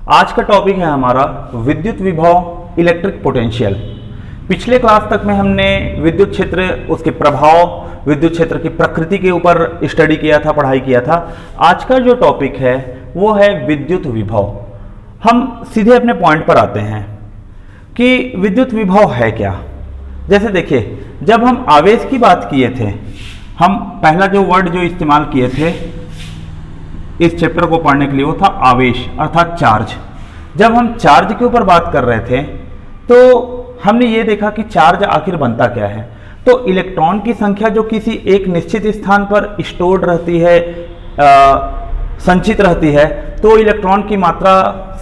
आज का टॉपिक है हमारा विद्युत विभव इलेक्ट्रिक पोटेंशियल। पिछले क्लास तक में हमने विद्युत क्षेत्र, उसके प्रभाव, विद्युत क्षेत्र की प्रकृति के ऊपर स्टडी किया था, पढ़ाई किया था। आज का जो टॉपिक है वो है विद्युत विभव। हम सीधे अपने पॉइंट पर आते हैं कि विद्युत विभव है क्या। जैसे देखिए, जब हम आवेश की बात किए थे, हम पहला जो वर्ड जो इस्तेमाल किए थे इस चैप्टर को पढ़ने के लिए वो था आवेश अर्थात चार्ज। जब हम चार्ज के ऊपर बात कर रहे थे तो हमने ये देखा कि चार्ज आखिर बनता क्या है। तो इलेक्ट्रॉन की संख्या जो किसी एक निश्चित स्थान पर स्टोर्ड रहती है, संचित रहती है, तो इलेक्ट्रॉन की मात्रा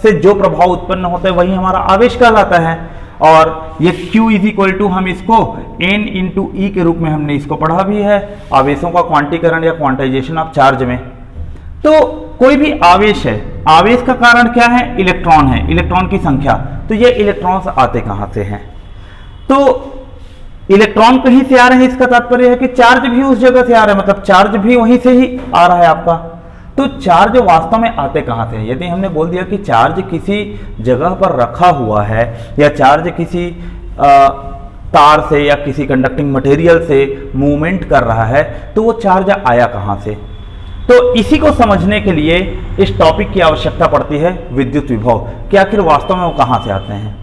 से जो प्रभाव उत्पन्न होता है वही हमारा आवेश कहलाता है। और ये Q इज इक्वल टू, हम इसको N इंटू E के रूप में हमने इसको पढ़ा भी है, आवेशों का क्वांटीकरण या क्वांटाइजेशन ऑफ चार्ज में। तो कोई भी आवेश है, आवेश का कारण क्या है? इलेक्ट्रॉन है, इलेक्ट्रॉन की संख्या। तो ये इलेक्ट्रॉन्स आते कहां से हैं? तो इलेक्ट्रॉन कहीं से आ रहे हैं, इसका तात्पर्य है कि चार्ज भी उस जगह से आ रहा है, मतलब चार्ज भी वहीं से ही आ रहा है आपका। तो चार्ज वास्तव में आते कहां से? यदि हमने बोल दिया कि चार्ज किसी जगह पर रखा हुआ है या चार्ज किसी तार से या किसी कंडक्टिंग मटेरियल से मूवमेंट कर रहा है, तो वो चार्ज आया कहां से? तो इसी को समझने के लिए इस टॉपिक की आवश्यकता पड़ती है विद्युत विभव कि आखिर वास्तव में वो कहां से आते हैं।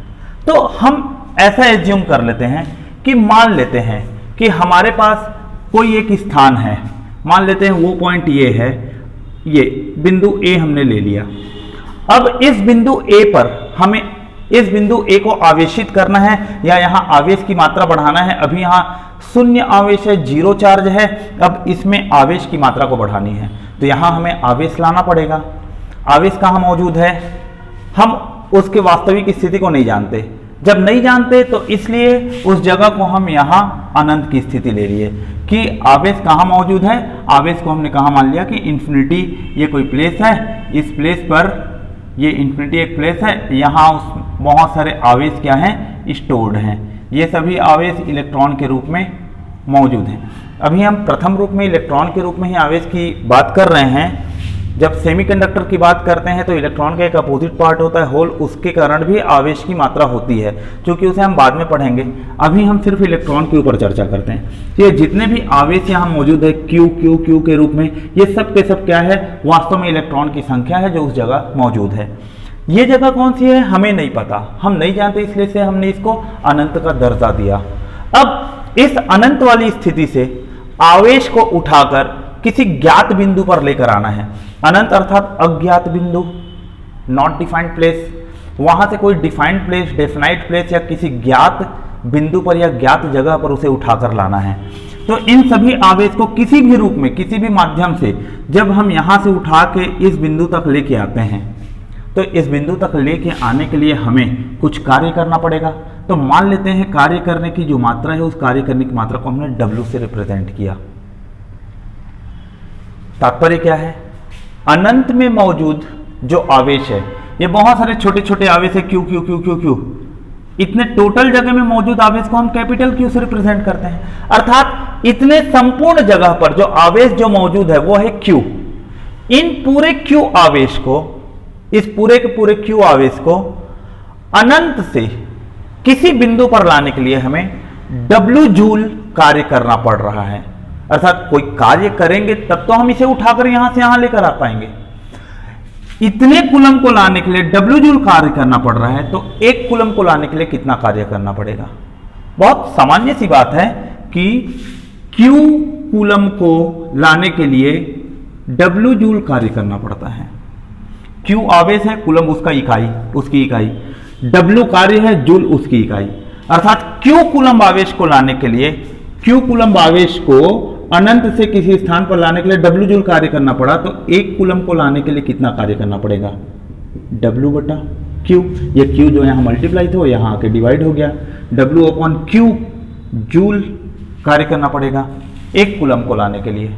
तो हम ऐसा एज्यूम कर लेते हैं कि मान लेते हैं कि हमारे पास कोई एक स्थान है, मान लेते हैं वो पॉइंट ये है, ये बिंदु ए हमने ले लिया। अब इस बिंदु ए पर हमें इस बिंदु ए को आवेशित करना है या यहाँ आवेश की मात्रा बढ़ाना है। अभी यहाँ शून्य आवेश है, जीरो चार्ज है, अब इसमें आवेश की मात्रा को बढ़ानी है। तो यहाँ हमें आवेश लाना पड़ेगा। आवेश कहाँ मौजूद है? हम उसके वास्तविक स्थिति को नहीं जानते। जब नहीं जानते तो इसलिए उस जगह को हम यहाँ अनंत की स्थिति ले लिए कि आवेश कहाँ मौजूद है। आवेश को हमने कहाँ मान लिया कि इन्फिनिटी ये कोई प्लेस है, इस प्लेस पर ये इन्फिनिटी एक प्लेस है, यहाँ उस बहुत सारे आवेश क्या हैं? स्टोर्ड हैं। ये सभी आवेश इलेक्ट्रॉन के रूप में मौजूद हैं। अभी हम प्रथम रूप में इलेक्ट्रॉन के रूप में ही आवेश की बात कर रहे हैं। जब सेमीकंडक्टर की बात करते हैं तो इलेक्ट्रॉन का एक अपोजिट पार्ट होता है होल, उसके कारण भी आवेश की मात्रा होती है, क्योंकि उसे हम बाद में पढ़ेंगे। अभी हम सिर्फ इलेक्ट्रॉन के ऊपर चर्चा करते हैं। ये जितने भी आवेश यहाँ मौजूद है Q Q Q के रूप में, ये सब के सब क्या है? वास्तव में इलेक्ट्रॉन की संख्या है जो उस जगह मौजूद है। ये जगह कौन सी है हमें नहीं पता, हम नहीं जानते, इसलिए से हमने इसको अनंत का दर्जा दिया। अब इस अनंत वाली स्थिति से आवेश को उठाकर किसी ज्ञात बिंदु पर लेकर आना है। अनंत अर्थात अज्ञात बिंदु, नॉट डिफाइंड प्लेस। वहां से कोई डिफाइंड प्लेस, डेफिनाइट प्लेस या किसी ज्ञात बिंदु पर या ज्ञात जगह पर उसे उठाकर लाना है। तो इन सभी आवेश को किसी भी रूप में, किसी भी माध्यम से जब हम यहां से उठा के इस बिंदु तक लेके आते हैं, तो इस बिंदु तक लेके आने के लिए हमें कुछ कार्य करना पड़ेगा। तो मान लेते हैं कार्य करने की जो मात्रा है, उस कार्य करने की मात्रा को हमने W से रिप्रेजेंट किया। तात्पर्य क्या है? अनंत में मौजूद जो आवेश है, ये बहुत सारे छोटे छोटे आवेश है, Q Q Q Q Q, इतने टोटल जगह में मौजूद आवेश को हम कैपिटल Q से रिप्रेजेंट करते हैं। अर्थात इतने संपूर्ण जगह पर जो आवेश जो मौजूद है वो है Q। इन पूरे Q आवेश को, इस पूरे के पूरे Q आवेश को अनंत से किसी बिंदु पर लाने के लिए हमें W जूल कार्य करना पड़ रहा है। अर्थात कोई कार्य करेंगे तब तो हम इसे उठाकर यहां से यहां लेकर आ पाएंगे। इतने कूलम को लाने के लिए W जूल कार्य करना पड़ रहा है, तो एक कूलम को लाने के लिए कितना कार्य करना पड़ेगा? बहुत सामान्य सी बात है कि Q कूलम को लाने के लिए W जूल कार्य करना पड़ता है। Q आवेश है, कूलम उसका इकाई, उसकी इकाई, W कार्य है, जूल उसकी इकाई। अर्थात Q कूलम आवेश को लाने के लिए, Q कूलम आवेश को अनंत से किसी स्थान पर लाने के लिए W जूल कार्य करना पड़ा, तो एक कूलम को लाने के लिए कितना कार्य करना पड़ेगा? W बटा Q। ये Q जो यहाँ मल्टीप्लाई था वो यहाँ आके डिवाइड हो गया, W अपॉन Q जूल कार्य करना पड़ेगा एक कूलम को लाने के लिए।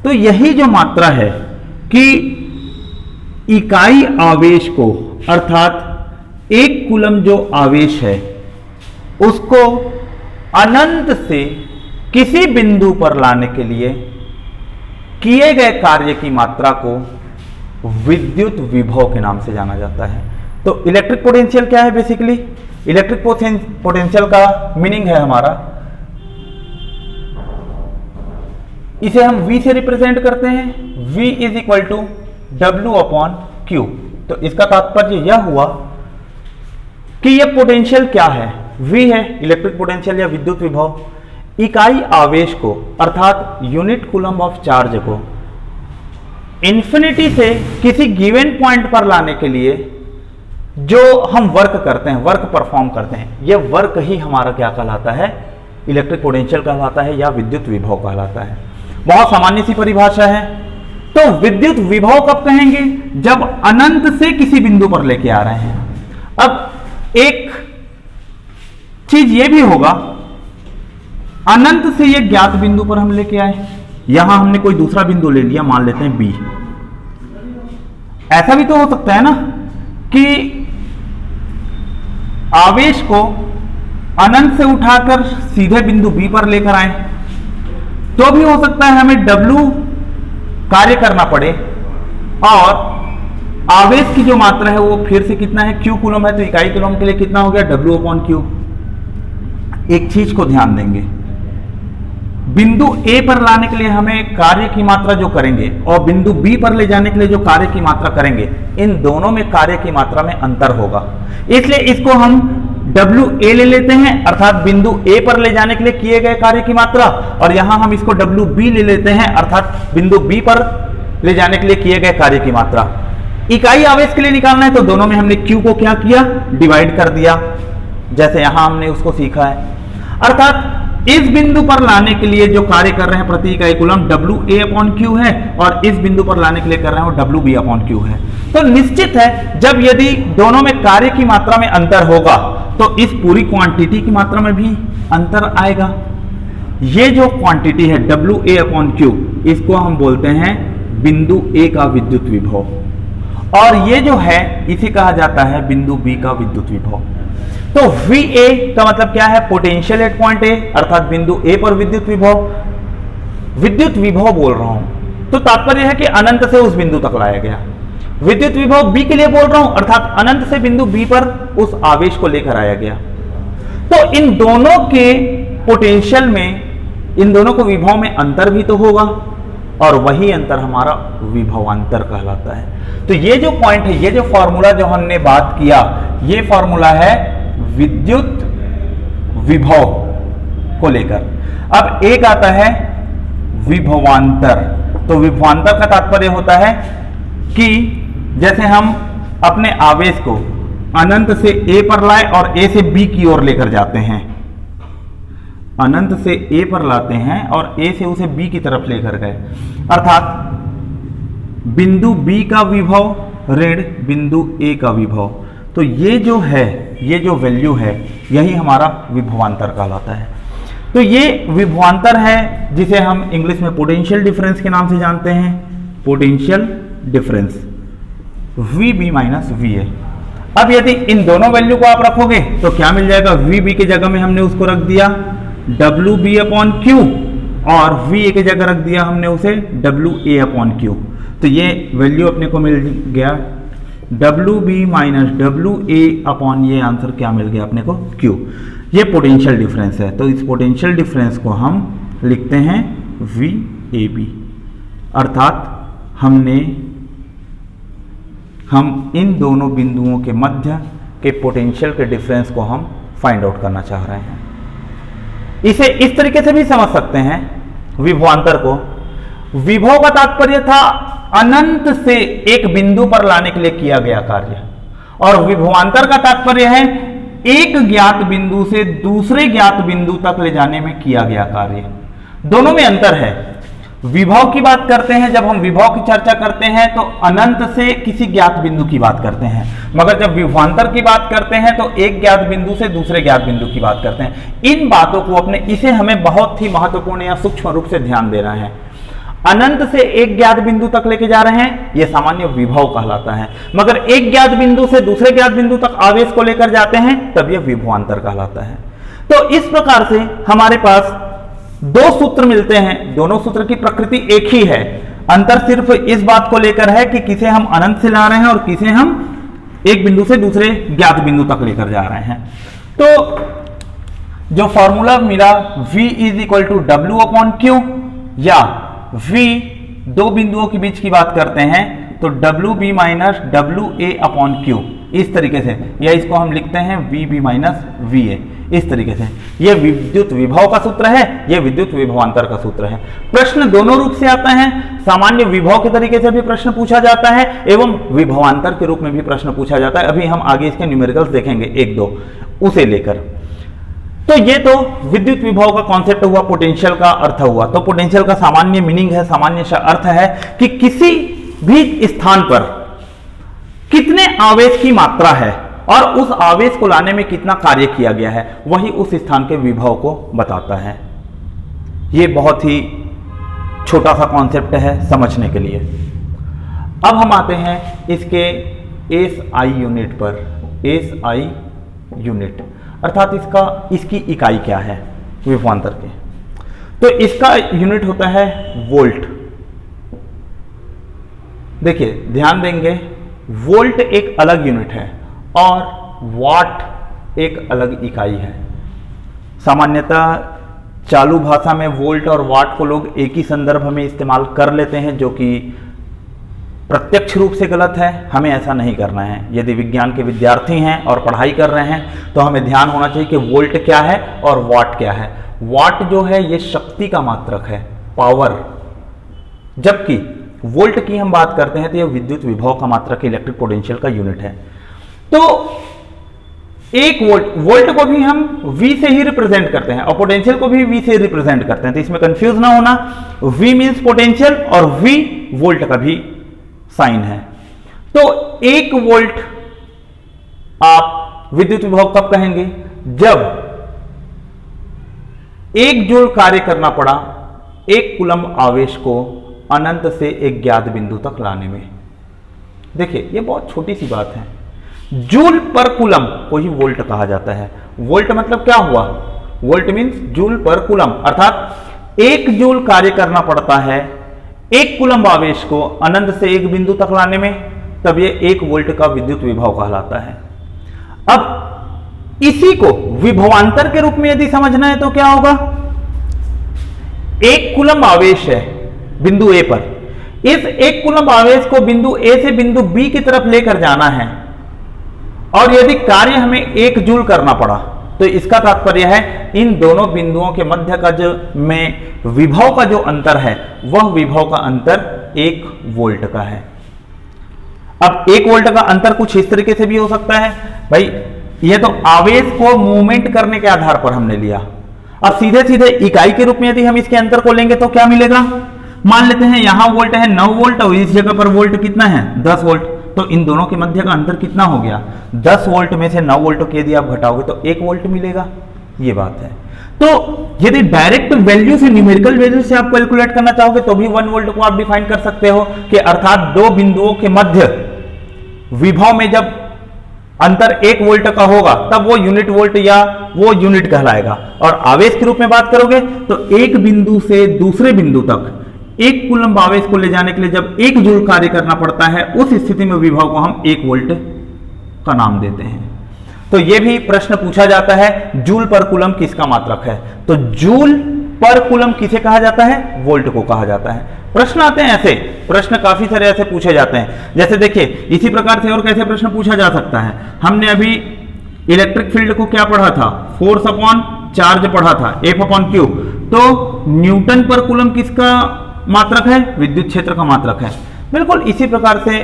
तो यही जो मात्रा है कि इकाई आवेश को, अर्थात एक कूलम जो आवेश है उसको अनंत से किसी बिंदु पर लाने के लिए किए गए कार्य की मात्रा को विद्युत विभव के नाम से जाना जाता है। तो इलेक्ट्रिक पोटेंशियल क्या है? बेसिकली इलेक्ट्रिक पोटेंशियल का मीनिंग है हमारा, इसे हम V से रिप्रेजेंट करते हैं, V is equal to W upon Q। तो इसका तात्पर्य यह हुआ कि यह पोटेंशियल क्या है? V है इलेक्ट्रिक पोटेंशियल या विद्युत विभव, इकाई आवेश को अर्थात यूनिट कूलम ऑफ चार्ज को इन्फिनिटी से किसी गिवन पॉइंट पर लाने के लिए जो हम वर्क करते हैं, वर्क परफॉर्म करते हैं, यह वर्क ही हमारा क्या कहलाता है? इलेक्ट्रिक पोटेंशियल कहलाता है या विद्युत विभव कहलाता है। बहुत सामान्य सी परिभाषा है। तो विद्युत विभव कब कहेंगे? जब अनंत से किसी बिंदु पर लेके आ रहे हैं। अब एक चीज यह भी होगा, अनंत से यह ज्ञात बिंदु पर हम लेके आए, यहां हमने कोई दूसरा बिंदु ले लिया, मान लेते हैं B। ऐसा भी तो हो सकता है ना कि आवेश को अनंत से उठाकर सीधे बिंदु B पर लेकर आए, तो भी हो सकता है हमें W कार्य करना पड़े और आवेश की जो मात्रा है वो फिर से कितना है? Q कूलम है, तो इकाई कूलम के लिए कितना हो गया? W upon Q। एक चीज को ध्यान देंगे, बिंदु A पर लाने के लिए हमें कार्य की मात्रा जो करेंगे और बिंदु B पर ले जाने के लिए जो कार्य की मात्रा करेंगे, इन दोनों में कार्य की मात्रा में अंतर होगा। इसलिए इसको हम WA ले लेते हैं, अर्थात बिंदु A पर ले जाने के लिए किए गए कार्य की मात्रा, और यहां हम इसको WB ले लेते हैं, अर्थात बिंदु B पर ले जाने के लिए किए गए कार्य की मात्रा। इकाई आवेश के लिए निकालना है तो दोनों में हमने Q को क्या किया? डिवाइड कर दिया, जैसे यहां हमने उसको सीखा है। अर्थात इस बिंदु पर लाने के लिए जो कार्य कर रहे हैं प्रति इकाई कूलम WA अपॉन Q है, और इस बिंदु पर लाने के लिए कर रहे हैं वो WB अपॉन Q है। तो निश्चित है जब यदि दोनों में कार्य की मात्रा में अंतर होगा तो इस पूरी क्वांटिटी की मात्रा में भी अंतर आएगा। ये जो क्वांटिटी है WA अपॉन Q, इसको हम बोलते हैं बिंदु A का विद्युत विभव, और ये जो है इसे कहा जाता है बिंदु B का विद्युत विभव। तो VA का मतलब क्या है? पोटेंशियल एट पॉइंट A, अर्थात बिंदु A पर विद्युत विभव। विद्युत विभव बोल रहा हूं तो तात्पर्य है कि अनंत से उस बिंदु तक लाया गया। विद्युत विभव B के लिए बोल रहा हूं, अर्थात अनंत से बिंदु B पर उस आवेश को लेकर आया गया। तो इन दोनों के पोटेंशियल में, इन दोनों को विभव में अंतर भी तो होगा, और वही अंतर हमारा विभवांतर कहलाता है। तो ये जो पॉइंट है, ये जो फॉर्मूला जो हमने बात किया, ये फॉर्मूला है विद्युत विभव को लेकर। अब एक आता है विभवांतर। तो विभवांतर का तात्पर्य होता है कि जैसे हम अपने आवेश को अनंत से A पर लाए और A से B की ओर लेकर जाते हैं, अनंत से A पर लाते हैं और A से उसे B की तरफ लेकर गए, अर्थात बिंदु B का विभव ऋण बिंदु A का विभव। तो ये जो है, ये जो वैल्यू है, यही हमारा विभवांतर कहलाता है। तो ये विभवांतर है जिसे हम इंग्लिश में पोटेंशियल डिफरेंस के नाम से जानते हैं, potential difference VB minus VA। अब यदि इन दोनों वैल्यू को आप रखोगे तो क्या मिल जाएगा? VB की जगह में हमने उसको रख दिया WB अपॉन Q, और VA की जगह रख दिया हमने उसे WA अपॉन Q। तो ये वैल्यू अपने को मिल गया WB माइनस WA अपॉन, ये आंसर क्या मिल गया अपने को? Q। ये पोटेंशियल डिफरेंस है। तो इस पोटेंशियल डिफरेंस को हम लिखते हैं VAB, अर्थात हम इन दोनों बिंदुओं के मध्य के पोटेंशियल के डिफरेंस को हम फाइंड आउट करना चाह रहे हैं। इसे इस तरीके से भी समझ सकते हैं विभवांतर को। विभव का तात्पर्य था अनंत से एक बिंदु पर लाने के लिए किया गया कार्य, और विभवांतर का तात्पर्य है एक ज्ञात बिंदु से दूसरे ज्ञात बिंदु तक ले जाने में किया गया कार्य। दोनों में अंतर है। विभव की बात करते हैं, जब हम विभव की चर्चा करते हैं तो अनंत से किसी ज्ञात बिंदु की बात करते हैं, मगर जब विभवांतर की बात करते हैं तो एक ज्ञात बिंदु से दूसरे ज्ञात बिंदु की बात करते हैं। इन बातों को अपने, इसे हमें बहुत ही महत्वपूर्ण या सूक्ष्म रूप से ध्यान देना है। अनंत से एक ज्ञात बिंदु तक लेके जा रहे हैं, यह सामान्य विभव कहलाता है, मगर एक ज्ञात बिंदु से दूसरे ज्ञात बिंदु तक आवेश को लेकर जाते हैं तब यह विभवांतर कहलाता है। तो इस प्रकार से हमारे पास दो सूत्र मिलते हैं, दोनों सूत्र की प्रकृति एक ही है। अंतर सिर्फ इस बात को लेकर है कि किसे हम अनंत से ला रहे हैं और किसे हम एक बिंदु से दूसरे ज्ञात बिंदु तक लेकर जा रहे हैं। तो जो फॉर्मूला मिला v is equal to W upon Q, या v दो बिंदुओं के बीच की बात करते हैं तो W B minus W A upon Q, इस तरीके से, या इसको हम लिखते हैं V B minus V A, इस तरीके से। यह विद्युत विभव का सूत्र है, यह विद्युत विभवांतर का सूत्र है। प्रश्न दोनों रूप से आता है, सामान्य विभव के तरीके से भी प्रश्न पूछा जाता है एवं विभवांतर के रूप में भी प्रश्न पूछा जाता है। अभी हम आगे इसके न्यूमेरिकल्स देखेंगे एक दो उसे लेकर। तो ये तो विद्युत विभव का कॉन्सेप्ट हुआ, पोटेंशियल का अर्थ हुआ। तो पोटेंशियल का सामान्य मीनिंग है, सामान्य अर्थ है कि किसी भी स्थान पर कितने आवेश की मात्रा है और उस आवेश को लाने में कितना कार्य किया गया है, वही उस स्थान के विभव को बताता है। यह बहुत ही छोटा सा कॉन्सेप्ट है समझने के लिए। अब हम आते हैं इसके एसआई यूनिट पर। एसआई यूनिट अर्थात इसकी इकाई क्या है विभवांतर के, तो इसका यूनिट होता है वोल्ट। देखिए ध्यान देंगे, वोल्ट एक अलग यूनिट है और वाट एक अलग इकाई है। सामान्यतः चालू भाषा में वोल्ट और वाट को लोग एक ही संदर्भ में इस्तेमाल कर लेते हैं, जो कि प्रत्यक्ष रूप से गलत है। हमें ऐसा नहीं करना है। यदि विज्ञान के विद्यार्थी हैं और पढ़ाई कर रहे हैं तो हमें ध्यान होना चाहिए कि वोल्ट क्या है और वाट क्या है। वाट जो है ये शक्ति का मात्रक है, पावर, जबकि वोल्ट की हम बात करते हैं तो यह विद्युत विभव का मात्रक, इलेक्ट्रिक पोटेंशियल का यूनिट है। तो एक वोल्ट को भी हम V से ही रिप्रेजेंट करते हैं और पोटेंशियल को भी V से रिप्रेजेंट करते हैं, तो इसमें कंफ्यूज ना होना। V मींस पोटेंशियल और V वोल्ट का भी साइन है। तो 1 वोल्ट आप विद्युत विभव कब कहेंगे, जब 1 जूल कार्य करना पड़ा 1 कूलम्ब आवेश को अनंत से एक ज्ञात बिंदु तक लाने में। देखिए ये बहुत छोटी सी बात है। जूल पर कूलम्ब को ही वोल्ट कहा जाता है। वोल्ट मतलब क्या हुआ, वोल्ट मींस जूल पर कूलम्ब, अर्थात 1 जूल कार्य करना पड़ता है 1 कूलम्ब आवेश को अनंत से एक बिंदु तक लाने में, तब ये 1 वोल्ट का विद्युत विभव कहलाता है। अब इसी को विभवांतर के रूप में यदि समझना है तो क्या होगा, 1 कूलम्ब आवेश है बिंदु ए पर, इस 1 कूलम्ब आवेश को बिंदु ए से बिंदु बी की तरफ लेकर जाना है और यदि कार्य हमें 1 जूल करना पड़ा, तो इसका तात्पर्य है इन दोनों बिंदुओं के मध्य का जो में विभव का जो अंतर है वह विभव का अंतर 1 वोल्ट का है। अब 1 वोल्ट का अंतर कुछ इस तरीके से भी हो सकता है, भाई ये तो आवेश को मूवमेंट करने के आधार पर हमने लिया। अब सीधे सीधे इकाई के रूप में यदि हम इसके अंतर को लेंगे तो क्या मिलेगा, मान लेते हैं यहां वोल्ट है 9 वोल्ट और इस जगह पर वोल्ट कितना है 10 वोल्ट, तो इन दोनों के मध्य का अंतर कितना हो गया, 10 वोल्ट में से 9 वोल्ट को यदि आप घटाओगे तो 1 वोल्ट मिलेगा। ये बात है। तो यदि डायरेक्ट वैल्यू से, न्यूमेरिकल वैल्यू से आप कैलकुलेट करना चाहोगे तो भी 1 वोल्ट को आप डिफाइन कर सकते हो कि अर्थात 2 बिंदुओं के मध्य विभव में जब अंतर 1 वोल्ट का होगा तब वो यूनिट वोल्ट या वो यूनिट कहलाएगा। और आवेश के रूप में बात करोगे तो एक बिंदु से दूसरे बिंदु तक 1 कूलम्ब आवेश को ले जाने के लिए जब 1 जूल कार्य करना पड़ता है, उस स्थिति में विभव को हम 1 वोल्ट का नाम देते हैं। तो यह भी प्रश्न पूछा जाता है जूल पर कूलम्ब किसका मात्रक है, तो जूल पर कूलम्ब किसे कहा जाता है, वोल्ट को कहा जाता है। प्रश्न आते हैं ऐसे, प्रश्न काफी सारे ऐसे पूछे जाते हैं। जैसे देखिए इसी प्रकार से और कैसे प्रश्न पूछा जा सकता है, हमने अभी इलेक्ट्रिक फील्ड को क्या पढ़ा था, फोर्स अपॉन चार्ज पढ़ा था, F अपॉन क्यू। तो न्यूटन पर कूलम्ब किसका मात्रक है, विद्युत क्षेत्र का मात्रक है। बिल्कुल इसी प्रकार से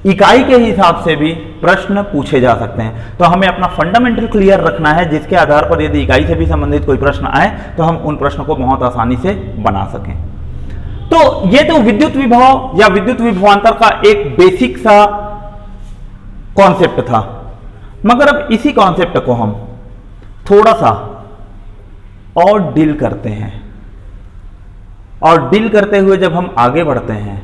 इकाई के हिसाब से भी प्रश्न पूछे जा सकते हैं। तो हमें अपना फंडामेंटल क्लियर रखना है, जिसके आधार पर यदि इकाई से भी संबंधित कोई प्रश्न आए तो हम उन प्रश्नों को बहुत आसानी से बना सकें। तो ये तो विद्युत विभव या विद्युत विभवांतर का एक बेसिक सा कॉन्सेप्ट था, मगर अब इसी कॉन्सेप्ट को हम थोड़ा सा और डील करते हैं। और डील करते हुए जब हम आगे बढ़ते हैं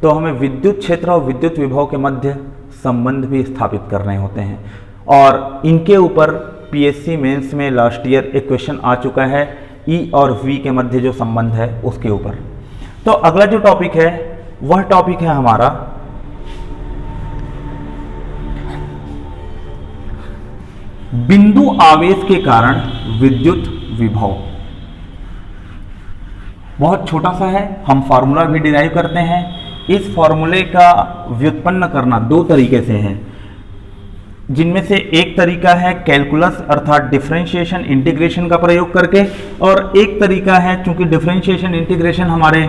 तो हमें विद्युत क्षेत्र और विद्युत विभव के मध्य संबंध भी स्थापित करने होते हैं। और इनके ऊपर पीएससी मेंस में लास्ट ईयर एक क्वेश्चन आ चुका है, ई और वी के मध्य जो संबंध है उसके ऊपर। तो अगला जो टॉपिक है वह टॉपिक है हमारा बिंदु आवेश के कारण विद्युत विभव। बहुत छोटा सा है, हम फॉर्मूला भी डिराइव करते हैं। इस फॉर्मूले का व्युत्पन्न करना दो तरीके से है, जिनमें से एक तरीका है कैलकुलस अर्थात डिफरेंशिएशन इंटीग्रेशन का प्रयोग करके, और एक तरीका है, चूंकि डिफरेंशिएशन इंटीग्रेशन हमारे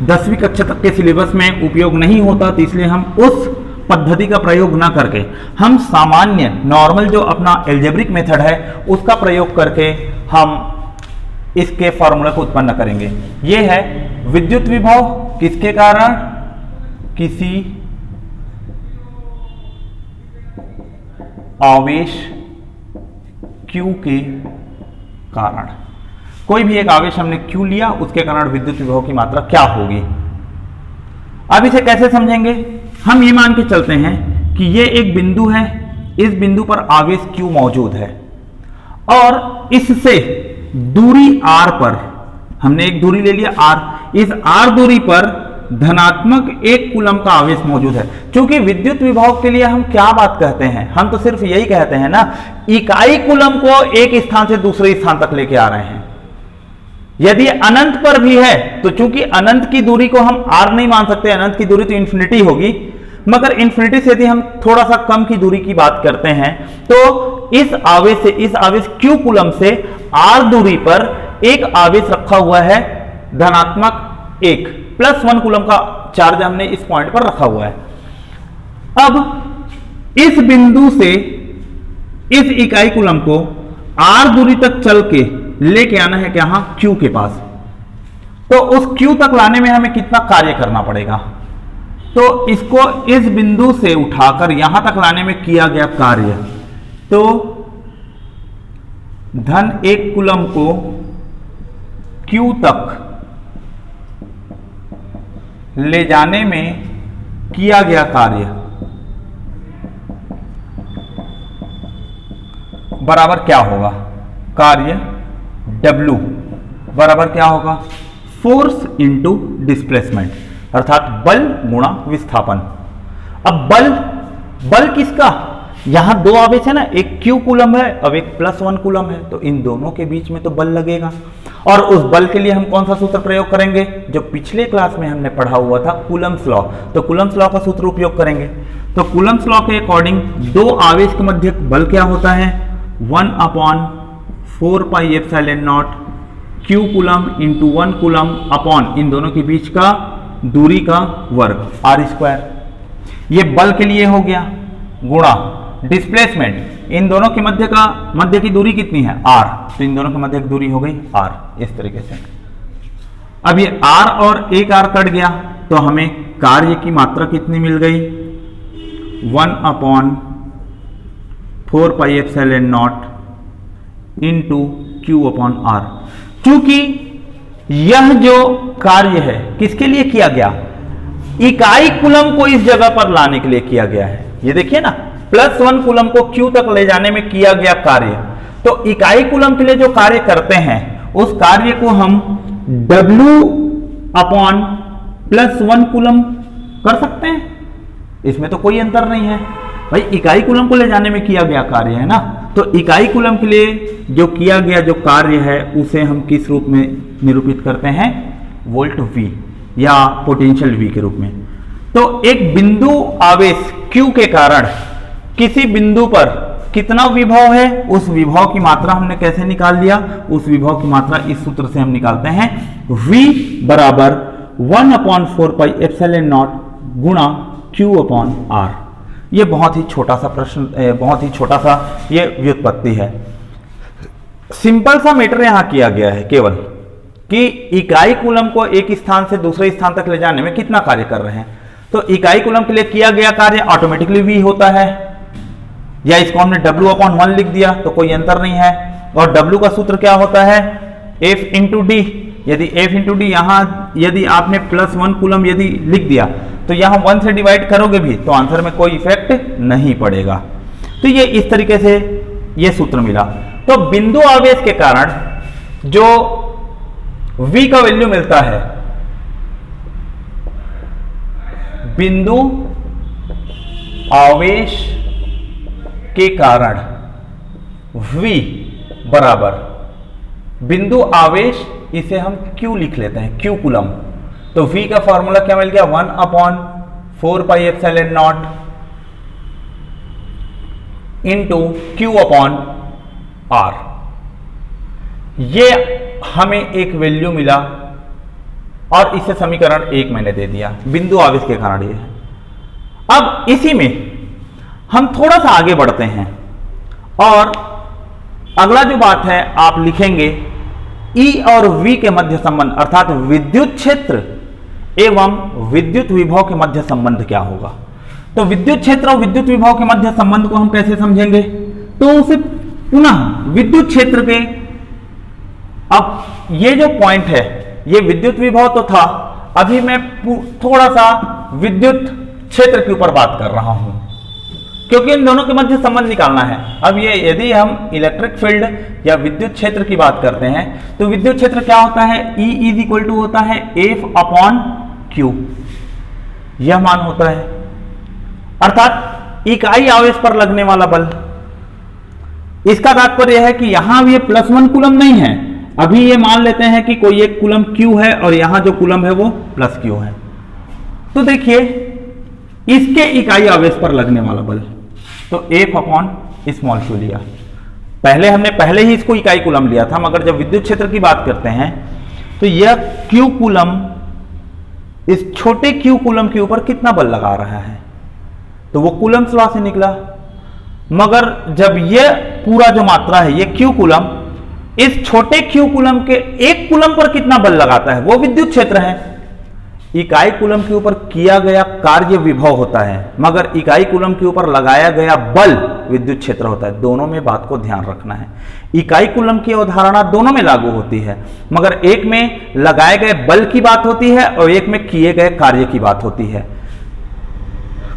10वीं कक्षा तक के सिलेबस में उपयोग नहीं होता, तो इसलिए हम उस पद्धति का प्रयोग ना करके हम सामान्य नॉर्मल जो अपना एल्जेब्रिक मेथड है उसका प्रयोग करके हम इसके फॉर्मूला को उत्पन्न करेंगे। यह है विद्युत विभव किसके कारण, किसी आवेश Q के कारण। कोई भी एक आवेश हमने Q लिया, उसके कारण विद्युत विभव की मात्रा क्या होगी। अब इसे कैसे समझेंगे, हम ये मान के चलते हैं कि ये एक बिंदु है, इस बिंदु पर आवेश Q मौजूद है और इससे दूरी R पर हमने एक दूरी ले लिया R, इस R दूरी पर धनात्मक 1 कूलम का आवेश मौजूद है। क्योंकि विद्युत विभव के लिए हम क्या बात कहते हैं, हम तो सिर्फ यही कहते हैं ना, इकाई कूलम को एक स्थान से दूसरे स्थान तक लेके आ रहे हैं। यदि अनंत पर भी है तो चूंकि अनंत की दूरी को हम R नहीं मान सकते, अनंत की दूरी तो इन्फिनिटी होगी, मगर इन्फिनिटी से यदि हम थोड़ा सा कम की दूरी की बात करते हैं तो इस आवेश Q कूलम से R दूरी पर एक आवेश रखा हुआ है धनात्मक 1 +1 कूलम का चार्ज हमने इस पॉइंट पर रखा हुआ है। अब इस बिंदु से इस इकाई कूलम को R दूरी तक चल के लेके आना है क्या, Q के पास। तो उस Q तक लाने में हमें कितना कार्य करना पड़ेगा, तो इसको इस बिंदु से उठाकर यहां तक लाने में किया गया कार्य, तो धन 1 कूलम को Q तक ले जाने में किया गया कार्य बराबर क्या होगा, कार्य W बराबर क्या होगा, फोर्स इंटू डिस्प्लेसमेंट, अर्थात बल गुणा विस्थापन। अब बल किसका, यहां दो आवेश है ना, एक Q कूलम है अब एक +1 कूलम है, तो इन दोनों के बीच में तो बल लगेगा। और उस बल के लिए हम कौन सा सूत्र प्रयोग करेंगे, जो पिछले क्लास में हमने पढ़ा हुआ था कूलम्स लॉ, तो कूलम्स लॉ का सूत्र उपयोग करेंगे। तो कूलम्स लॉ के अकॉर्डिंग दो आवेश के मध्य बल क्या होता है, 1/4πε0 Q coulomb into 1 coulomb upon इन दोनों के बीच का दूरी का वर्ग R²। ये बल के लिए हो गया, गुणा डिस्प्लेसमेंट, इन दोनों के मध्य की दूरी कितनी है R, तो इन दोनों के मध्य की दूरी हो गई R, इस तरीके से। अब ये R और एक R कट गया तो हमें कार्य की मात्रा कितनी मिल गई, 1/4πε0 इंटू Q/R। क्योंकि यह जो कार्य है किसके लिए किया गया, इकाई कूलम को इस जगह पर लाने के लिए किया गया है। ये देखिए ना, +1 कूलम को Q तक ले जाने में किया गया कार्य, तो इकाई कूलम के लिए जो कार्य करते हैं उस कार्य को हम W/+1 कूलम कर सकते हैं, इसमें तो कोई अंतर नहीं है भाई, इकाई कूलम को ले जाने में किया गया कार्य है ना। तो इकाई कूलम के लिए जो किया गया जो कार्य है उसे हम किस रूप में निरूपित करते हैं, वोल्ट V या पोटेंशियल V के रूप में। तो एक बिंदु आवेश Q के कारण किसी बिंदु पर कितना विभव है, उस विभव की मात्रा हमने कैसे निकाल लिया, उस विभव की मात्रा इस सूत्र से हम निकालते हैं, V बराबर 1/4πε0 गुणा Q/R। ये बहुत ही छोटा सा प्रश्न, बहुत ही छोटा सा ये व्युत्पत्ति है। सिंपल सा मैटर यहां किया गया है केवल कि इकाई कूलम को एक स्थान से दूसरे स्थान तक ले जाने में कितना कार्य कर रहे हैं। तो इकाई कूलम के लिए किया गया कार्य ऑटोमेटिकली V होता है, या इसको हमने W/1 लिख दिया तो कोई अंतर नहीं है। और W का सूत्र क्या होता है, F × D। यदि F × D यहां यदि आपने +1 कूलम यदि लिख दिया तो यहां 1 से डिवाइड करोगे भी तो आंसर में कोई इफेक्ट नहीं पड़ेगा। तो ये इस तरीके से ये सूत्र मिला। तो बिंदु आवेश के कारण जो V का वैल्यू मिलता है बिंदु आवेश के कारण V बराबर बिंदु आवेश, इसे हम Q लिख लेते हैं, Q कूलम। तो V का फॉर्मूला क्या मिल गया, 1/4πε0 इंटू Q/R। ये हमें एक वैल्यू मिला और इसे समीकरण 1 मैंने दे दिया, बिंदु आवेश के कारण ये है। अब इसी में हम थोड़ा सा आगे बढ़ते हैं और अगला जो बात है आप लिखेंगे E और V के मध्य संबंध, अर्थात विद्युत क्षेत्र एवं विद्युत विभव के मध्य संबंध क्या होगा। तो विद्युत क्षेत्र और विद्युत विभव के मध्य संबंध को हम कैसे समझेंगे, तो उसे पुनः विद्युत क्षेत्र के, अब ये जो पॉइंट है ये विद्युत विभव तो था, अभी मैं थोड़ा सा विद्युत क्षेत्र के ऊपर बात कर रहा हूं क्योंकि इन दोनों के मध्य संबंध निकालना है। अब ये यदि हम इलेक्ट्रिक फील्ड या विद्युत क्षेत्र की बात करते हैं तो विद्युत क्षेत्र क्या होता है, E इज इक्वल टू होता है F/Q, यह मान होता है, अर्थात इकाई आवेश पर लगने वाला बल। इसका तात्पर्य है कि यहां भी ये +1 कूलम नहीं है, अभी ये मान लेते हैं कि कोई एक कूलम Q है और यहां जो कूलम है वो +Q है। तो देखिए इसके इकाई आवेश पर लगने वाला बल, तो F/q लिया। हमने पहले ही इसको इकाई कूलम लिया था, मगर जब विद्युत क्षेत्र की बात करते हैं तो यह Q कूलम इस छोटे Q कूलम के ऊपर कितना बल लगा रहा है, तो वो कूलम्स लॉ से निकला। मगर जब यह पूरा जो मात्रा है ये Q कूलम इस छोटे Q कूलम के एक कूलम पर कितना बल लगाता है, वो विद्युत क्षेत्र है। इकाई कूलम के ऊपर किया गया कार्य विभव होता है, मगर इकाई कूलम के ऊपर लगाया गया बल विद्युत क्षेत्र होता है। दोनों में बात को ध्यान रखना है। इकाई कूलम की अवधारणा दोनों में लागू होती है, मगर एक में लगाए गए बल की बात होती है और एक में किए गए कार्य की बात होती है।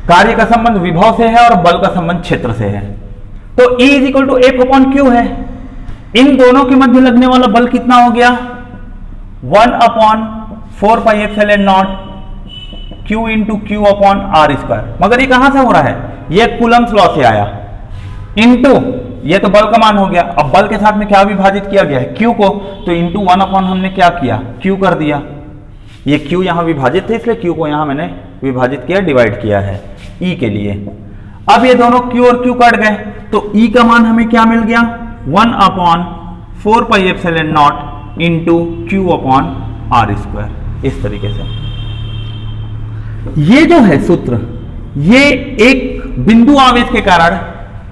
कार्य का संबंध विभव से है और बल का संबंध क्षेत्र से है। तो E is equal to F/Q है। इन दोनों के मध्य लगने वाला बल कितना हो गया, 1/4πε0 Q इंटू Q/R²। मगर ये कहां से हो रहा है, ये कूलम्स लॉ से आया, इंटू ये तो बल का मान हो गया। अब बल के साथ में क्या विभाजित किया गया है, Q को, तो इंटू 1/ हमने क्या किया, Q कर दिया। ये Q यहां विभाजित थे इसलिए Q को यहां मैंने विभाजित किया, डिवाइड किया है E के लिए। अब ये दोनों Q और Q कट गए तो E का मान हमें क्या मिल गया, 1/4πε0 इंटू Q/R²। इस तरीके से ये जो है सूत्र, ये एक बिंदु आवेश के कारण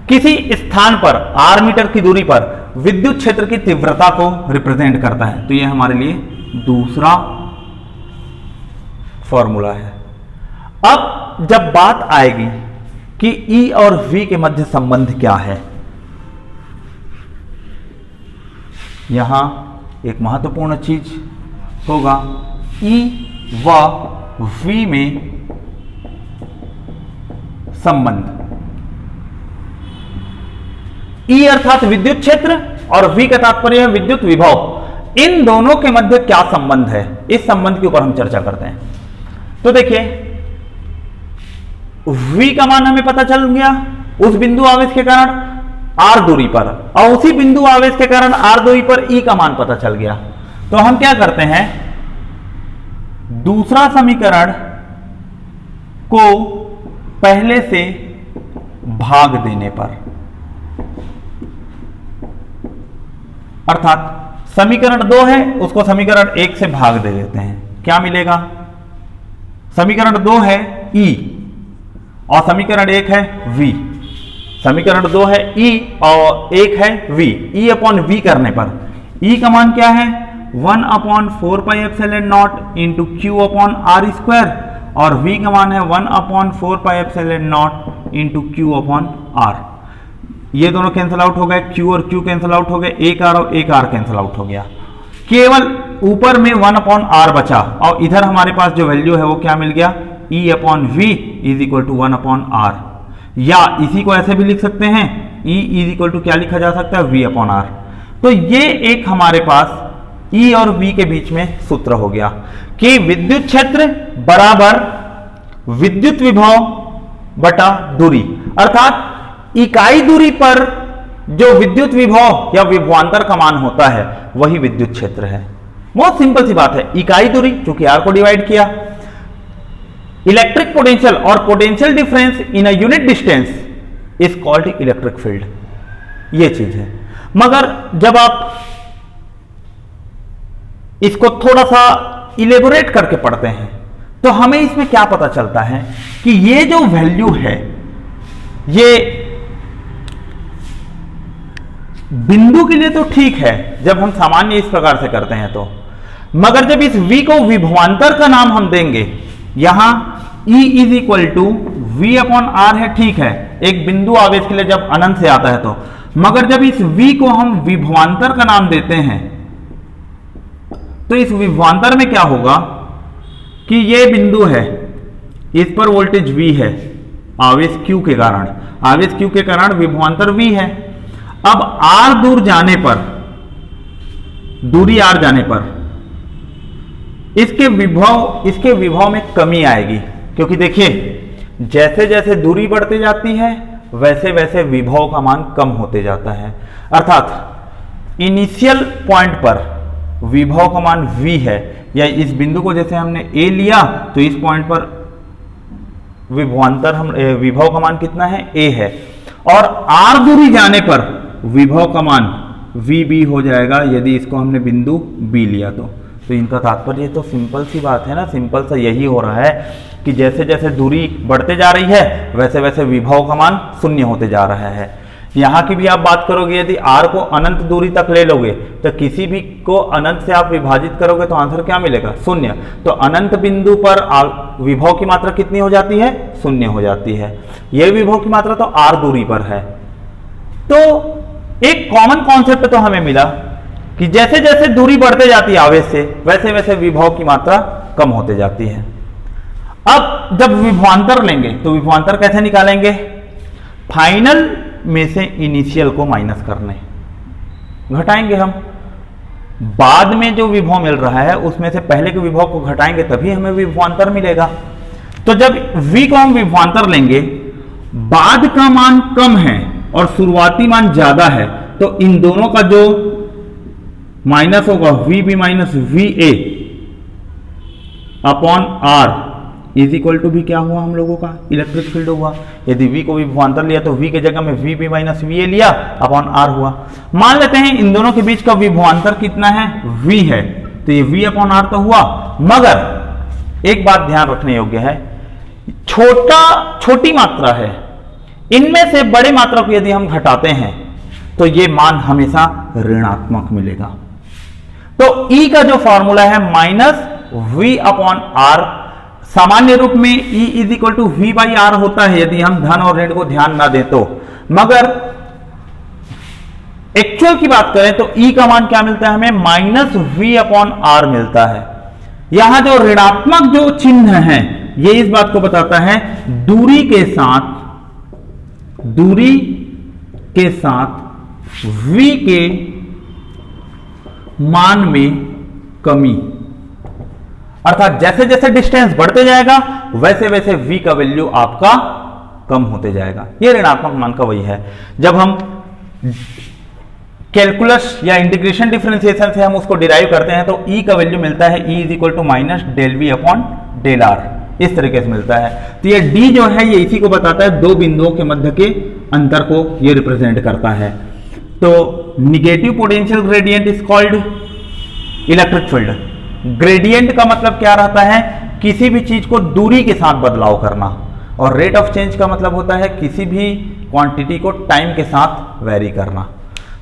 किसी स्थान पर r मीटर की दूरी पर विद्युत क्षेत्र की तीव्रता को रिप्रेजेंट करता है। तो ये हमारे लिए दूसरा फॉर्मूला है। अब जब बात आएगी कि E और V के मध्य संबंध क्या है, यहां एक महत्वपूर्ण चीज होगा, E व V में संबंध। E अर्थात विद्युत क्षेत्र और V का तात्पर्य है विद्युत विभव। इन दोनों के मध्य क्या संबंध है, इस संबंध के ऊपर हम चर्चा करते हैं। तो देखिए V का मान हमें पता चल गया उस बिंदु आवेश के कारण R दूरी पर, और उसी बिंदु आवेश के कारण R दूरी पर E का मान पता चल गया। तो हम क्या करते हैं, दूसरा समीकरण को पहले से भाग देने पर, अर्थात समीकरण 2 है उसको समीकरण 1 से भाग दे देते हैं, क्या मिलेगा, समीकरण 2 है E और समीकरण 1 है V। समीकरण 2 है E और 1 है V। E/V करने पर E का मान क्या है, 1/4πε0 इंटू Q/R² और V का मान है 1/4πε0 इंटू Q/R। ये दोनों कैंसिल आउट हो गए, Q और Q कैंसिल आउट हो गए, एक R और एक R कैंसिल आउट हो गया, केवल ऊपर में 1/R बचा और इधर हमारे पास जो वैल्यू है वो क्या मिल गया, E/V is equal to 1/R। या इसी को ऐसे भी लिख सकते हैं, E इज इक्वल टू क्या लिखा जा सकता है, V/R। तो ये एक हमारे पास E और V के बीच में सूत्र हो गया कि विद्युत क्षेत्र बराबर विद्युत विभव बटा दूरी, अर्थात इकाई दूरी पर जो विद्युत विभव या विभवांतर का मान होता है वही विद्युत क्षेत्र है। बहुत सिंपल सी बात है, इकाई दूरी चूंकि आर को डिवाइड किया, इलेक्ट्रिक पोटेंशियल और potential difference in a unit distance is called electric field, ये चीज है। मगर जब आप इसको थोड़ा सा इलेबोरेट करके पढ़ते हैं तो हमें इसमें क्या पता चलता है कि ये जो वैल्यू है ये बिंदु के लिए तो ठीक है जब हम सामान्य इस प्रकार से करते हैं तो, मगर जब इस v को विभवांतर का नाम हम देंगे, यहां E is equal to V upon R है, ठीक है, एक बिंदु आवेश के लिए जब अनंत से आता है तो, मगर जब इस v को हम विभवांतर का नाम देते हैं तो इस विभवांतर में क्या होगा कि ये बिंदु है, इस पर वोल्टेज V है आवेश Q के कारण, आवेश Q के कारण विभवांतर V है। अब R दूर जाने पर, दूरी R जाने पर इसके विभव में कमी आएगी, क्योंकि देखिए जैसे जैसे दूरी बढ़ती जाती है वैसे वैसे विभव का मान कम होते जाता है। अर्थात इनिशियल पॉइंट पर विभव का मान V है, या इस बिंदु को जैसे हमने A लिया तो इस पॉइंट पर विभव का मान कितना है, A है, और R दूरी जाने पर विभव का मान VB हो जाएगा यदि इसको हमने बिंदु B लिया तो इनका तात्पर्य तो सिंपल सी बात है ना, सिंपल सा यही हो रहा है कि जैसे जैसे दूरी बढ़ते जा रही है वैसे वैसे विभव का मान शून्य होते जा रहा है। यहां की भी आप बात करोगे, यदि R को अनंत दूरी तक ले लोगे तो किसी भी को अनंत से आप विभाजित करोगे तो आंसर क्या मिलेगा, शून्य। तो अनंत बिंदु पर विभव की मात्रा कितनी हो जाती है, शून्य हो जाती है। यह विभव की मात्रा तो R दूरी पर है। तो एक कॉमन कॉन्सेप्ट तो हमें मिला कि जैसे जैसे दूरी बढ़ते जाती है आवेश से वैसे वैसे विभव की मात्रा कम होते जाती है। अब जब विभवांतर लेंगे तो विभवांतर कैसे निकालेंगे, फाइनल में से इनिशियल को माइनस करने, घटाएंगे हम, बाद में जो विभव मिल रहा है उसमें से पहले के विभव को घटाएंगे तभी हमें विभवांतर मिलेगा। तो जब v को हम विभवांतर लेंगे, बाद का मान कम है और शुरुआती मान ज्यादा है, तो इन दोनों का जो माइनस होगा VB minus VA upon R is equal to भी क्या हुआ हम लोगों का, इलेक्ट्रिक फील्ड हुआ। यदि V को विभवांतर लिया तो V के जगह में VB माइनस VA लिया अपॉन R हुआ। मान लेते हैं इन दोनों के बीच का विभवांतर कितना है, V है, तो ये V अपॉन R तो हुआ, मगर एक बात ध्यान रखने योग्य है, छोटी मात्रा है, इनमें से बड़े मात्रा को यदि हम घटाते हैं तो ये मान हमेशा ऋणात्मक मिलेगा। तो E का जो फॉर्मूला है माइनस V अपॉन R, सामान्य रूप में E is equal to V by R होता है यदि हम धन और ऋण को ध्यान ना दें तो, मगर एक्चुअल की बात करें तो E का मान क्या मिलता है हमें, माइनस V अपॉन R मिलता है। यहां जो ऋणात्मक जो चिन्ह है ये इस बात को बताता है दूरी के साथ V के मान में कमी, अर्थात जैसे जैसे डिस्टेंस बढ़ते जाएगा वैसे वैसे V का वैल्यू आपका कम होते जाएगा। ये ऋणात्मक मान का वही है। जब हम कैलकुलस या इंटीग्रेशन डिफरेंशिएशन से हम उसको डिराइव करते हैं तो E का वैल्यू मिलता है E is equal to minus del V upon del R, इस तरीके से मिलता है। तो ये D जो है ये इसी को बताता है, दो बिंदुओं के मध्य के अंतर को ये रिप्रेजेंट करता है। तो negative potential gradient is called electric field. Gradient का मतलब क्या रहता है, किसी भी चीज को दूरी के साथ बदलाव करना, और रेट ऑफ चेंज का मतलब होता है किसी भी क्वांटिटी को टाइम के साथ वेरी करना।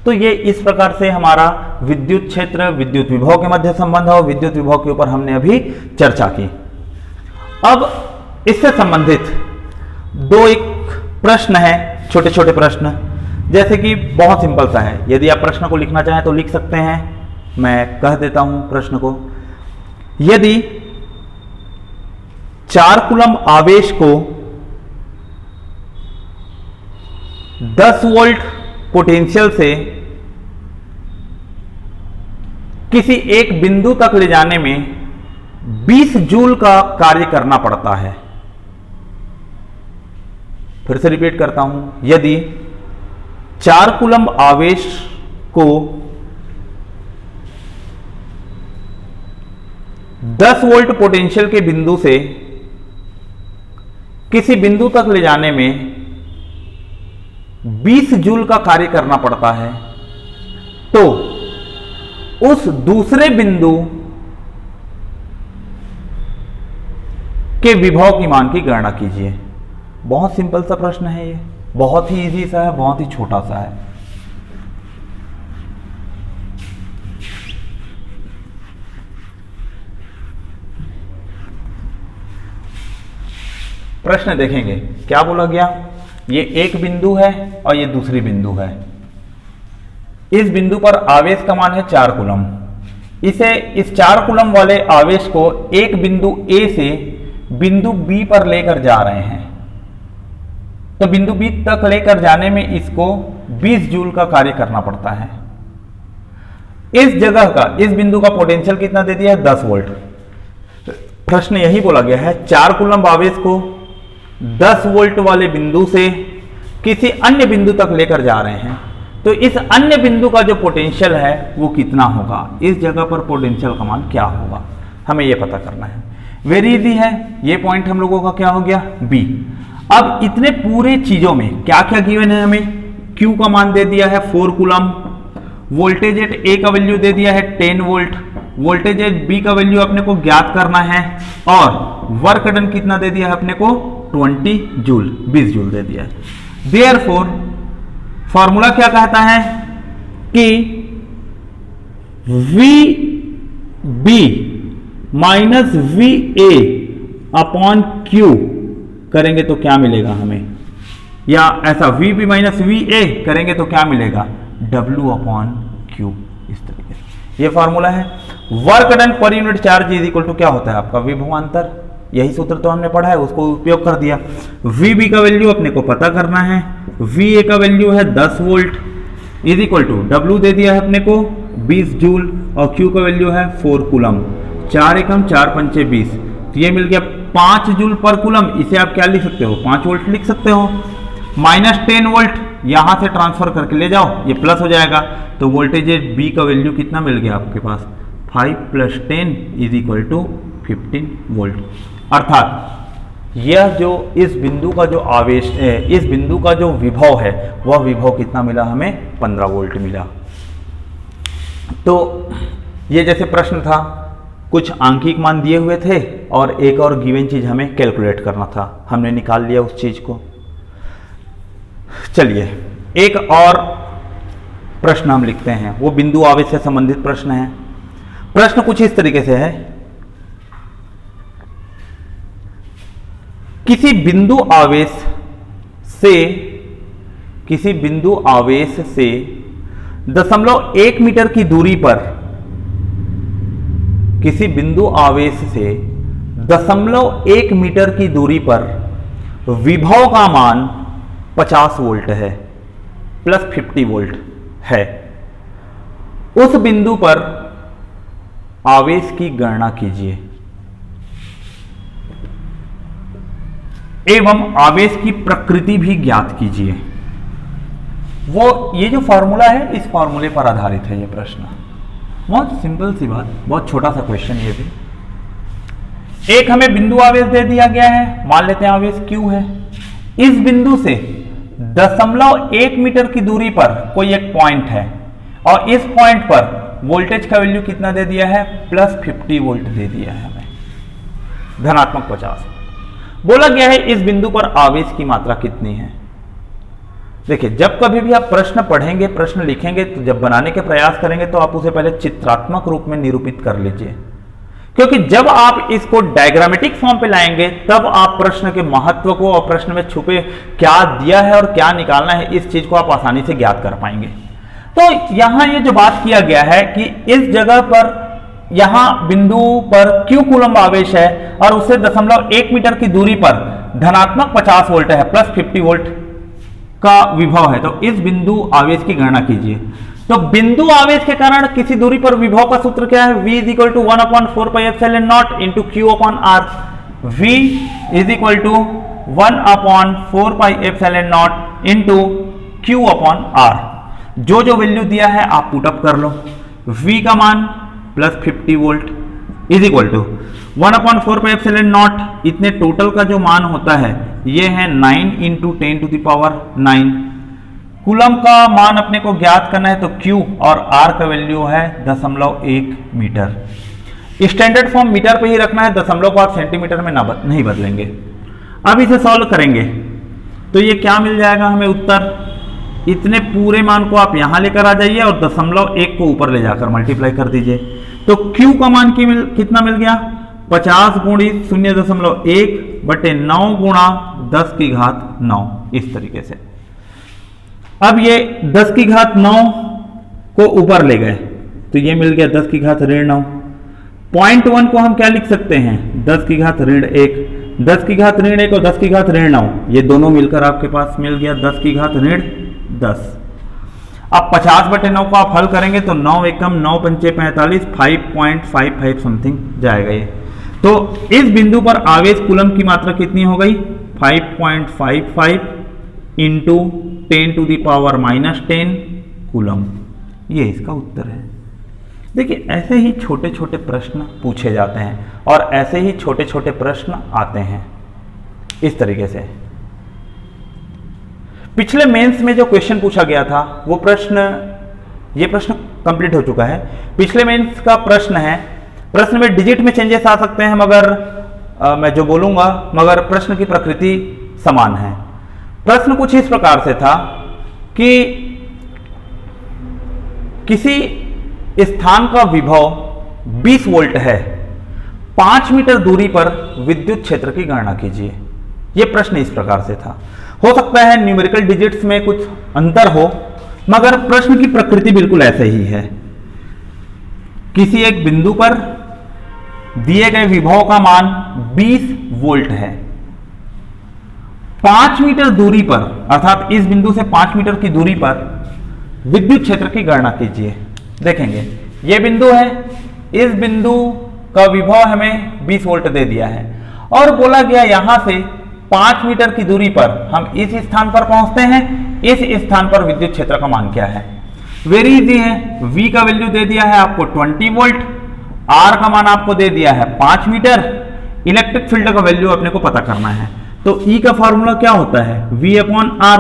तो ये इस प्रकार से हमारा विद्युत क्षेत्र विद्युत विभव के मध्य संबंध और विद्युत विभव के ऊपर हमने अभी चर्चा की। अब इससे संबंधित दो एक प्रश्न है, छोटे छोटे प्रश्न, जैसे कि बहुत सिंपल सा है, यदि आप प्रश्न को लिखना चाहें तो लिख सकते हैं, मैं कह देता हूं प्रश्न को। यदि 4 कूलम्ब आवेश को 10 वोल्ट पोटेंशियल से किसी एक बिंदु तक ले जाने में 20 जूल का कार्य करना पड़ता है, फिर से रिपीट करता हूं, यदि 4 कूलम्ब आवेश को 10 वोल्ट पोटेंशियल के बिंदु से किसी बिंदु तक ले जाने में 20 जूल का कार्य करना पड़ता है, तो उस दूसरे बिंदु के विभव की मान की गणना कीजिए। बहुत सिंपल सा प्रश्न है ये, बहुत ही इजी सा है, बहुत ही छोटा सा है। प्रश्न देखेंगे क्या बोला गया, ये एक बिंदु है और ये दूसरी बिंदु है। इस बिंदु पर आवेश का मान है 4 कूलम्ब। इस 4 कूलम्ब वाले आवेश को एक बिंदु ए से बिंदु बी पर लेकर जा रहे हैं, तो बिंदु बी तक लेकर जाने में इसको 20 जूल का कार्य करना पड़ता है। इस जगह का, इस बिंदु का पोटेंशियल कितना दे दिया है, 10 वोल्ट। प्रश्न यही बोला गया है 4 कूलम्ब आवेश को 10 वोल्ट वाले बिंदु से किसी अन्य बिंदु तक लेकर जा रहे हैं, तो इस अन्य बिंदु का जो पोटेंशियल है वो कितना होगा, इस जगह पर पोटेंशियल का मान क्या होगा, हमें ये पता करना है। वेरी इजी है, ये पॉइंट हम लोगों का क्या हो गया, बी। अब इतने पूरे चीजों में क्या क्या गिवन है, हमें Q का मान दे दिया है 4 कूलम्ब, वोल्टेज एट ए का वैल्यू दे दिया है 10 वोल्ट, वोल्टेज एट बी का वैल्यू अपने को ज्ञात करना है, और वर्क डन कितना दे दिया है अपने को 20 जूल, 20 जूल दे दिया है। देयरफॉर फॉर्मूला क्या कहता है कि VB minus VA upon Q करेंगे तो क्या मिलेगा हमें, या ऐसा VB माइनस VA करेंगे तो क्या मिलेगा, W अपॉन Q। इस तरीके से ये फॉर्मूला है। Work done per unit charge is equal to क्या होता है आपका, विभवांतर। यही सूत्र तो हमने पढ़ा है, उसको उपयोग कर दिया। VB का वैल्यू अपने को पता करना है, VA का वैल्यू है 10 volt is equal to W दे दिया है अपने को 20 जूल, और Q का वैल्यू है 4 कूलम्ब। 4 एकम 4 पंचे 20, तो ये मिल गया 5 जूल पर कूलम्ब। इसे आप क्या लिख सकते हो, 5 वोल्ट लिख सकते हो। माइनस 10 वोल्ट यहां से ट्रांसफर करके ले जाओ, ये प्लस हो जाएगा, तो वोल्टेज बी का वैल्यू कितना मिल गया आपके पास, 5 + 10 इज इक्वल टू 15 वोल्ट। अर्थात यह जो इस बिंदु का जो आवेश है, इस बिंदु का जो विभव है, वह विभव कितना मिला हमें, 15 वोल्ट मिला। तो ये जैसे प्रश्न था, कुछ आंकिक मान दिए हुए थे और एक और गिवन चीज हमें कैलकुलेट करना था, हमने निकाल लिया उस चीज को। चलिए एक और प्रश्न हम लिखते हैं, वो बिंदु आवेश से संबंधित प्रश्न है। प्रश्न कुछ इस तरीके से है, किसी बिंदु आवेश से 0.1 मीटर की दूरी पर, किसी बिंदु आवेश से 0.1 मीटर की दूरी पर विभव का मान 50 वोल्ट है प्लस 50 वोल्ट है। उस बिंदु पर आवेश की गणना कीजिए एवं आवेश की प्रकृति भी ज्ञात कीजिए। ये जो फॉर्मूला है, इस फॉर्मूले पर आधारित है ये प्रश्न। बहुत सिंपल सी बात, बहुत छोटा सा क्वेश्चन ये भी। एक हमें बिंदु आवेश दे दिया गया है, मान लेते हैं आवेश Q है। इस बिंदु से 0.1 मीटर की दूरी पर कोई एक पॉइंट है, और इस पॉइंट पर वोल्टेज का वैल्यू कितना दे दिया है, प्लस 50 वोल्ट दे दिया है हमें, धनात्मक 50। बोला गया है इस बिंदु पर आवेश की मात्रा कितनी है। देखिए, जब कभी भी आप प्रश्न पढ़ेंगे, प्रश्न लिखेंगे, तो जब बनाने के प्रयास करेंगे तो आप उसे पहले चित्रात्मक रूप में निरूपित कर लीजिए, क्योंकि जब आप इसको डायग्रामेटिक फॉर्म पे लाएंगे तब आप प्रश्न के महत्व को और प्रश्न में छुपे क्या दिया है और क्या निकालना है, इस चीज को आप आसानी से ज्ञात कर पाएंगे। तो यहां ये जो बात किया गया है कि इस जगह पर, यहां बिंदु पर Q कूलम्ब आवेश है और उससे 0.1 मीटर की दूरी पर धनात्मक 50 वोल्ट है, प्लस 50 वोल्ट का विभव है। तो इस बिंदु आवेश की गणना कीजिए। तो बिंदु आवेश के कारण किसी दूरी पर विभव का सूत्र क्या है, V is equal to 1/4πε0 into Q/R। V is equal to 1/4πε0 into Q/R। जो जो वैल्यू दिया है आप पुटअप कर लो। V का मान plus 50 volt is equal to 1/4πε0, इतने टोटल का जो मान होता है ये है 9 इंटू 10⁹9। कूलम का मान अपने को ज्ञात करना है, तो Q और R का वैल्यू है 0.1 मीटर। स्टैंडर्ड फॉर्म मीटर पे ही रखना है, दशमलव को आप सेंटीमीटर में नहीं बदलेंगे। अब इसे सॉल्व करेंगे तो ये क्या मिल जाएगा हमें उत्तर, इतने पूरे मान को आप यहां लेकर आ जाइए और 0.1 को ऊपर ले जाकर मल्टीप्लाई कर दीजिए। तो Q का मान कितना मिल गया, 50 गुणित 0.1 बटे 9 गुणा 10⁹9, इस तरीके से। अब ये 10⁹9 को ऊपर ले गए तो ये मिल गया 10⁻9। पॉइंट 1 को हम क्या लिख सकते हैं, 10⁻1, 10⁻1 और 10⁻9, ये दोनों मिलकर आपके पास मिल गया 10⁻10। अब 50/9 को आप हल करेंगे तो 9 एकम 9 पंचे 45, 5.55 समथिंग जाएगा ये। तो इस बिंदु पर आवेश कूलम की मात्रा कितनी हो गई, 5.55 इंटू 10⁻⁻10 कूलम, ये इसका उत्तर है। देखिए ऐसे ही छोटे छोटे प्रश्न पूछे जाते हैं और ऐसे ही छोटे छोटे प्रश्न आते हैं इस तरीके से। पिछले मेंस में जो क्वेश्चन पूछा गया था वो ये प्रश्न कंप्लीट हो चुका है। पिछले मेंस का प्रश्न है, प्रश्न में डिजिट में चेंजेस आ सकते हैं मगर मैं जो बोलूंगा, मगर प्रश्न की प्रकृति समान है। प्रश्न कुछ इस प्रकार से था कि किसी स्थान का विभव 20 वोल्ट है, 5 मीटर दूरी पर विद्युत क्षेत्र की गणना कीजिए। यह प्रश्न इस प्रकार से था। हो सकता है न्यूमेरिकल डिजिट्स में कुछ अंतर हो मगर प्रश्न की प्रकृति बिल्कुल ऐसे ही है। किसी एक बिंदु पर दिए गए विभव का मान 20 वोल्ट है, 5 मीटर दूरी पर, अर्थात इस बिंदु से 5 मीटर की दूरी पर विद्युत क्षेत्र की गणना कीजिए। देखेंगे यह बिंदु है, इस बिंदु का विभव हमें 20 वोल्ट दे दिया है और बोला गया यहां से 5 मीटर की दूरी पर हम इस स्थान पर पहुंचते हैं, इस स्थान पर विद्युत क्षेत्र का मान क्या है। वेरी इजी है, V का वैल्यू दे दिया है आपको 20 वोल्ट, R का मान आपको दे दिया है 5 मीटर, इलेक्ट्रिक फील्ड का वैल्यू अपने को पता करना है। तो E का फॉर्मूला क्या होता है, V/R।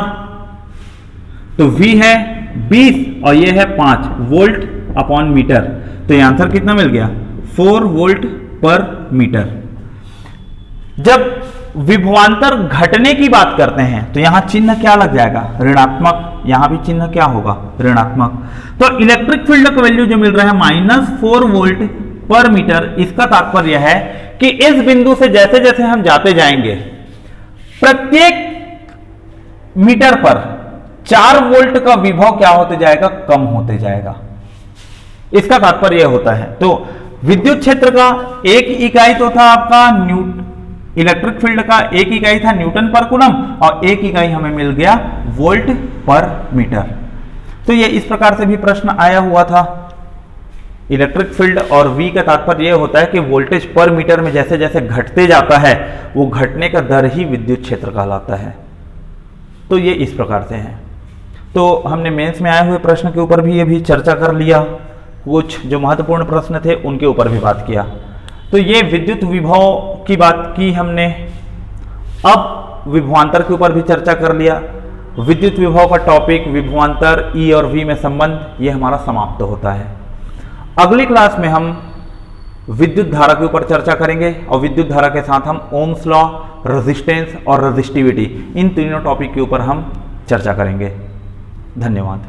तो V है 20 और ये है 5 वोल्ट अपॉन मीटर, तो ये आंसर कितना मिल गया, 4 वोल्ट पर मीटर। जब विभवांतर घटने की बात करते हैं तो यहां चिन्ह क्या लग जाएगा, ऋणात्मक, यहां भी चिन्ह क्या होगा, ऋणात्मक। तो इलेक्ट्रिक फील्ड का वैल्यू जो मिल रहा है -4 वोल्ट पर मीटर, इसका तात्पर्य है कि इस बिंदु से जैसे जैसे हम जाते जाएंगे प्रत्येक मीटर पर 4 वोल्ट का विभव क्या होते जाएगा, कम होते जाएगा। इसका तात्पर्य होता है। तो विद्युत क्षेत्र का एक इकाई तो था आपका इलेक्ट्रिक फील्ड का एक इकाई था न्यूटन पर कूलम और एक इकाई हमें मिल गया वोल्ट पर मीटर। तो ये इस प्रकार से भी प्रश्न आया हुआ था। इलेक्ट्रिक फील्ड और V का तात्पर्य यह होता है कि वोल्टेज पर मीटर में जैसे जैसे घटते जाता है वो घटने का दर ही विद्युत क्षेत्र कहलाता है। तो ये इस प्रकार से है। तो हमने मेंस में आए हुए प्रश्न के ऊपर भी ये भी चर्चा कर लिया, कुछ जो महत्वपूर्ण प्रश्न थे उनके ऊपर भी बात किया। तो ये विद्युत विभव की बात की हमने। अब विभवांतर के ऊपर भी चर्चा कर लिया। विद्युत विभव का टॉपिक विभवांतर, E और V में संबंध, ये हमारा समाप्त होता है। अगली क्लास में हम विद्युत धारा के ऊपर चर्चा करेंगे और विद्युत धारा के साथ हम ओम्स लॉ, रेजिस्टेंस और रेजिस्टिविटी, इन तीनों टॉपिक के ऊपर हम चर्चा करेंगे। धन्यवाद।